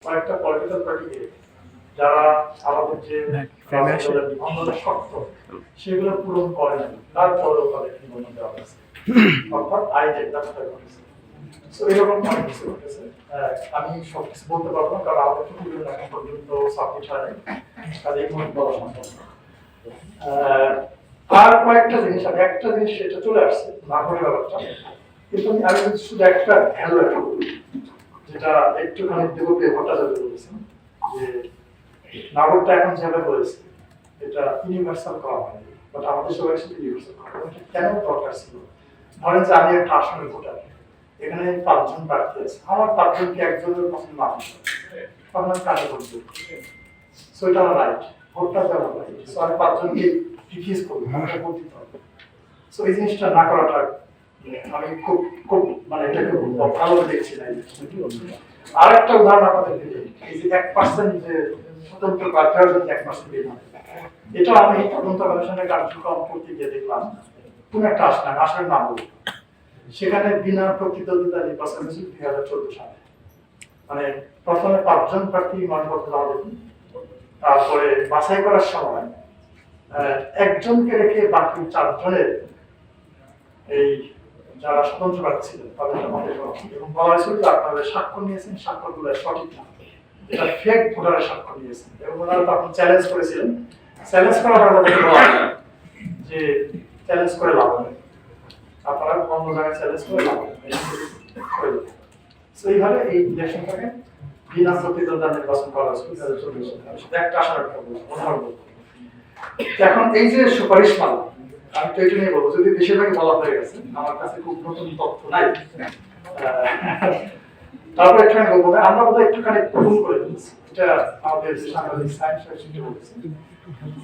কয়েকটা পলিটিক্যাল পার্টিকে যারা আমাদের যে নিবন্ধনের শর্ত সেগুলো পূরণ করে না, তারপরেও তাদের নিবন্ধন দেওয়া হয়েছে, অর্থাৎ আইনের ব্যবস্থা করেছে। তো এরকম অনেক কিছু ঘটেছে। আমি সব কিছু বলতে পারবো না, কারণ আমাদের প্রতিবেদন এখন পর্যন্ত সাবমিট হয় নাই, কাজে এই মুহূর্তে বলা সম্ভব না। আর কয়েকটা জিনিস, আমি একটা জিনিস এটা চলে আসছে নাগরিক ব্যাপারটা, কিন্তু আমি শুধু একটা ভ্যালু একটা বলি, যেটা একটুখানি দেবকে ভট্টাচার্য বলেছেন যে নাগরটা এখন যেভাবে হয়েছে এটা ইউনিভার্সাল করা হয়নি, বাট আমাদের সবাই সাথে ইউনিভার্সাল করা এটা কেন দরকার ছিল? ধরেন যে আমি একটা আসনের ভোটার, এখানে 5 জন প্রার্থী আছে, আমার 5 জনকে একজনের পছন্দ না হয় তখন আমি কাকে ভোট দেবো? সো এটা আমার রাইট, ভোটটা দেওয়া রাইট। সো আমি 5 জনকে রিফিউজ করবো, আমাকে ভোট দিতে হবে। সো এই জিনিসটা না করাটা আমি খুব খুব মানে এটাকে ভালো দেখছি না। আর একটা উদাহরণ আপনাদের দিই, এই যে 1% যে স্বতন্ত্র প্রার্থীরা যদি 1% দিয়ে থাকে, এটা আমি তদন্ত কমিশনের কার্যক্রম করতে গিয়ে দেখলাম কোন একটা আসনের নাম বলি, সেখানে বিনা প্রতিদ্বন্দ্বিতা নির্বাচন হয়েছিল 2014 সালে। মানে প্রথমে 5 জন প্রার্থী মনোনয়নপত্র জমা দেন, তারপরে বাছাই করার সময় একজনকে রেখে বাকি 4 জনের এই যারা স্বতন্ত্র প্রার্থী ছিলেন তাদের মতে এবং বলা হয়েছিল যে আপনারা স্বাক্ষর নিয়েছেন, স্বাক্ষরগুলো সঠিক না, এটা ফেক ভোটারের স্বাক্ষর নিয়েছেন। এবং ওনারা তখন চ্যালেঞ্জ করেছিলেন, চ্যালেঞ্জ করার আগে যে চ্যালেঞ্জ করে লাভ হবে, আপনারা অন্য জায়গায় চ্যালেঞ্জ করে লাভ হবে। এইভাবে এই ইলেকশনটাকে বিনা প্রতিদ্বন্দ্বিতা নির্বাচন করা হয়েছিল 2014 সালে। একটা আসার একটা উদাহরণ। এখন এই যে সুপারিশ মালা, আমি তো এটা নিয়ে বলবো, যদি বেশিরভাগই বলা হয়ে গেছে, আমার কাছে খুব নতুন তথ্য নাই। তারপরে একটু আমি বলবো, আমরা বোধহয় একটুখানি ভুল করে দিচ্ছি, এটা আমাদের সাংবাদিক সায়েন্স সেকশনে বলেছে।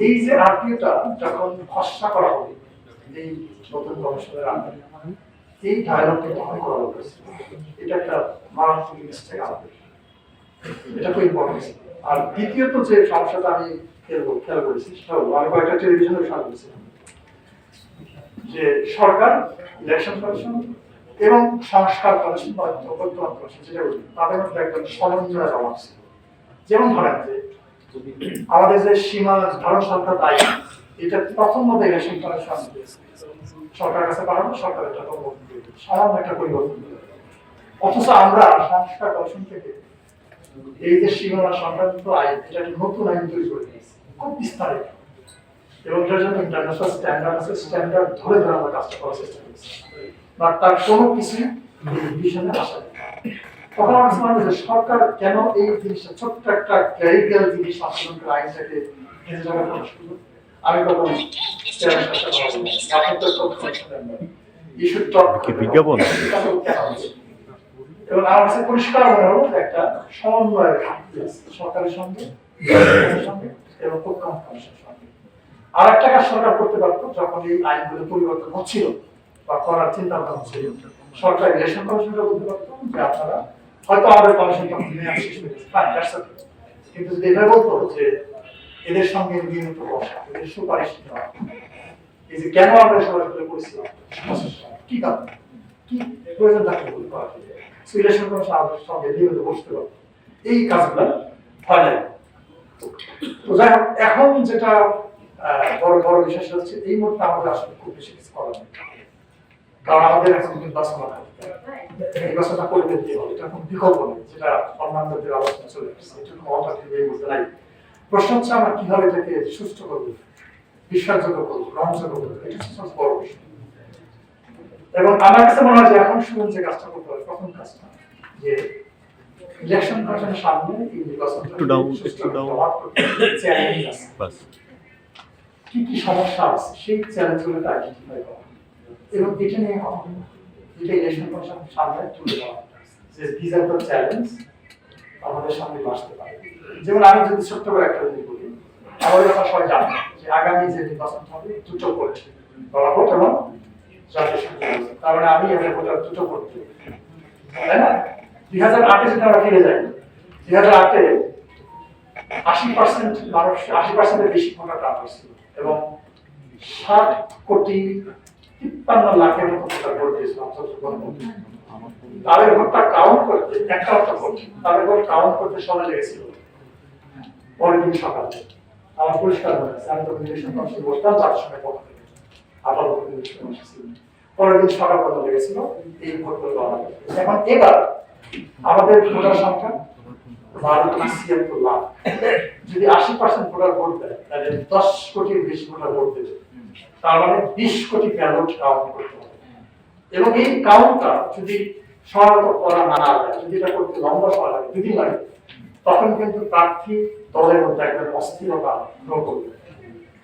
এই যে আরপিওটা যখন খসড়া করা হবে এই নতুন কমিশনের আন্ডারে, এই ডায়ালগটা তখন করা হয়েছে, এটা একটা মারাত্মক মিস্টেক আমাদের, এটা খুব ইম্পর্টেন্ট। আর দ্বিতীয়ত যে সমস্যাটা আমি খেয়াল করেছি সেটা হলো, আমি কয়েকটা টেলিভিশনে বিষয় বলেছিলাম যে সরকার, ইলেকশন কমিশন এবং সংস্কার কমিশন বা ঐক্যমত কমিশন যেটা বলি, তাদের মধ্যে একজন সমন্বয় জমা ছিল। যেমন ধরেন যে আমাদের যে সীমা ধারণ সংখ্যা দায়ী, এটা প্রথম মতো ইলেকশন কমিশন সরকারের কাছে পাঠানো, সরকার এটা সামান্য একটা পরিবর্তন দিল। অথচ আমরা সংস্কার কমিশন থেকে এই যে সীমানা সংক্রান্ত আইন, এটা নতুন আইন তৈরি করে দিয়েছি, খুব বিস্তারিত, এবং এটার জন্য ইন্টারন্যাশনাল স্ট্যান্ডার্ড আছে, স্ট্যান্ডার্ড ধরে ধরে আমরা কাজটা করার চেষ্টা করছি, বাট তার কোনো কিছু ডিভিশনে আসে না। তখন আমার মনে হয় যে সরকার কেন এই জিনিসটা, ছোট্ট একটা ক্লারিক্যাল জিনিস আন্দোলন করে আইনটাকে নিজের জায়গায় প্রকাশ করলো। আমি তখন বিজ্ঞাপন এবং আমার কাছে পরিষ্কার মনে হলো যে একটা সমন্বয়ের ঘাটতি আছে সরকারের সঙ্গে এবং ঐক্যমত কমিশনের সঙ্গে। আর একটা কাজ সরকার করতে পারত, যখন এই আইনগুলো পরিবর্তন হচ্ছিল বা করার চিন্তা ভাবনা হচ্ছিল, সরকার ইলেকশন কমিশনকে বলতে পারত যে আপনারা হয়তো আমাদের কমিশন তখন মেয়াদ শেষ হয়ে গেছে, কিন্তু যদি এভাবে বলতো যে এদের সঙ্গে নিয়মিত বসা, এদের সুপারিশ নেওয়া, এই যে কেন আমরা সরাসরি করেছিলাম, কি কারণ, কি প্রয়োজন থাকলে বলতে পারা, ইলেকশন কমিশন আমাদের সঙ্গে নিয়মিত বসতে পারত, এই কাজগুলো হয় না। তো যাই হোক, এখন যেটা বড় বড় বিষয় হচ্ছে, এই মুহূর্তে আমাদের আসলে খুব বেশি কিছু করার নেই, কারণ আমাদের এখন নির্বাচনটা করে দিতে হবে, এটা কোনো বিকল্প নেই, যেটা অন্যান্যদের আলোচনা চলে আসছে, এটা কোনো অল্টারনেটিভ এই মুহূর্তে নাই। প্রশ্ন হচ্ছে আমরা কিভাবে এটাকে সুস্থ করবো, বিশ্বাসযোগ্য করবো, গ্রহণযোগ্য করবো, এটা হচ্ছে সবচেয়ে বড় বিষয়। এবং আমার কাছে মনে হয় যে এখন শুনুন যে কাজটা করতে হবে, প্রথম কাজটা যে ইলেকশন কমিশনের সামনে এই নির্বাচনটা কি কি সমস্যা আছে, সেই চ্যালেঞ্জগুলোকে আইডেন্টিফাই করা এবং এটা নিয়ে কথা বলা, এটা ইলেকশন কমিশনের সামনে তুলে দেওয়া যে দিস আর দ্য চ্যালেঞ্জ আমাদের সামনে আসতে পারে। যেমন আমি যদি ছোট্ট করে একটা জিনিস বলি, আমাদের কথা সবাই জানে যে আগামী যে নির্বাচন হবে দুটো করছে, গণভোট এবং জাতীয় সংসদ, তার মানে আমি এখানে ভোটার দুটো করতে, তাই না? 2008-এ যদি আমরা ফিরে যাই, 2008-এ 80% মানুষ, 80%-এর বেশি ভোটার কার্ড হয়েছিল এবং 7,53,00,000-এর মতো ভোটার ভোট দিয়েছিল। তাদের ভোটটা কাউন্ট করতে একটা ভোট, তাদের ভোট কাউন্ট করতে সময় লেগেছিল পরের দিন সকালে। আমার পরিষ্কার মনে আছে, আমি তখন ইলেকশন কমিশন বসতাম 4টার সময় পক্ষ থেকে, আপাতত ইলেকশন কমিশন ছিল। পরের দিন সকাল পর্যন্ত লেগেছিল এই ভোটগুলো গণনা করতে। এখন এবার আমাদের ভোটার সংখ্যা 12 লাখ। যদি 80% ভোটার ভোট দেয় তাহলে 10 কোটির বেশি ভোটার ভোট দেবে, তার মানে 20 কোটি ব্যালট কাউন্ট করতে হবে। এবং এই কাউন্টটা যদি সমাগত করা না যায়, যদি এটা করতে লম্বা সময় লাগে, 2 দিন লাগে, তখন কিন্তু প্রার্থী দলের মধ্যে একদম অস্থিরতা গ্রহণ করবে,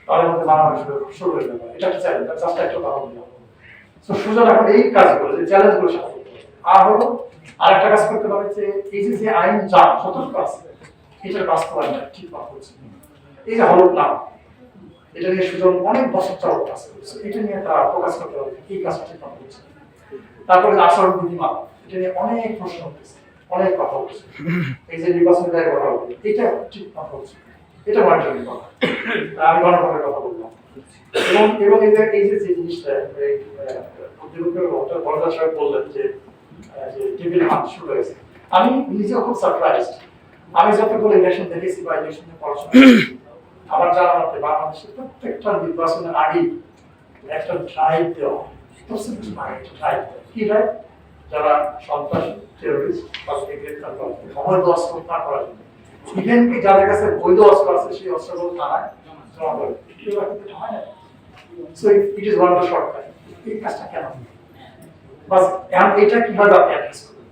তাদের মধ্যে মারামারি শুরু হয়ে যাবে। এটা একটা চ্যালেঞ্জ, জাস্ট একটা উদাহরণ দিলাম। তো সুজন এখন এই কাজগুলো, যে চ্যালেঞ্জগুলো সাথে আর হলো আরেকটা কাজ করতে পারে যে এই যে আইন যা সতর্ক আছে এটার বাস্তবায়ন ঠিক মতো হচ্ছে। এই যে হলো প্ল্যান, এটা নিয়ে সুজন অনেক বছর যাবত কাজ করছে, এটা নিয়ে তারা প্রকাশ করতে পারে এই কাজটা ঠিক মতো হচ্ছে। তারপরে আচরণ বিধিমালা, এটা নিয়ে অনেক প্রশ্ন উঠেছে, অনেক কথা হচ্ছে। এই যে নির্বাচনের দায়ের কথা বলছে, এটা ঠিক মতো হচ্ছে, এটা মনিটরিং কথা। আমি গণভোটের কথা বললাম। এবং এই যে জিনিসটা বড়দা সাহেব বললেন যে টেবিল হাত শুরু হয়েছে, আমি নিজেও খুব সারপ্রাইজড। আমি যতগুলো ইলেকশন দেখেছি বা ইলেকশনে পড়াশোনা আমার জানা মতে বাংলাদেশের প্রত্যেকটা নির্বাচনের আগেই একটা ড্রাইভ দেওয়া হয়। কি ড্রাইভ? যারা সন্ত্রাস, টেরোরিস্ট তাদেরকে গ্রেফতার করা, অবৈধ অস্ত্র উদ্ধার করার জন্য, ইভেন কি যাদের কাছে বৈধ অস্ত্র আছে সেই অস্ত্রগুলো থানায় জমা করে। হয় না। So it is one of the shortcut. এই কাজটা কেন? বাস এটা কিভাবে আপনি অ্যাড্রেস করবেন,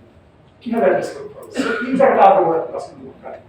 কিভাবে অ্যাড্রেস করতে হবে, এই জায়গাটা আলাদা করে কাজ করতে হবে।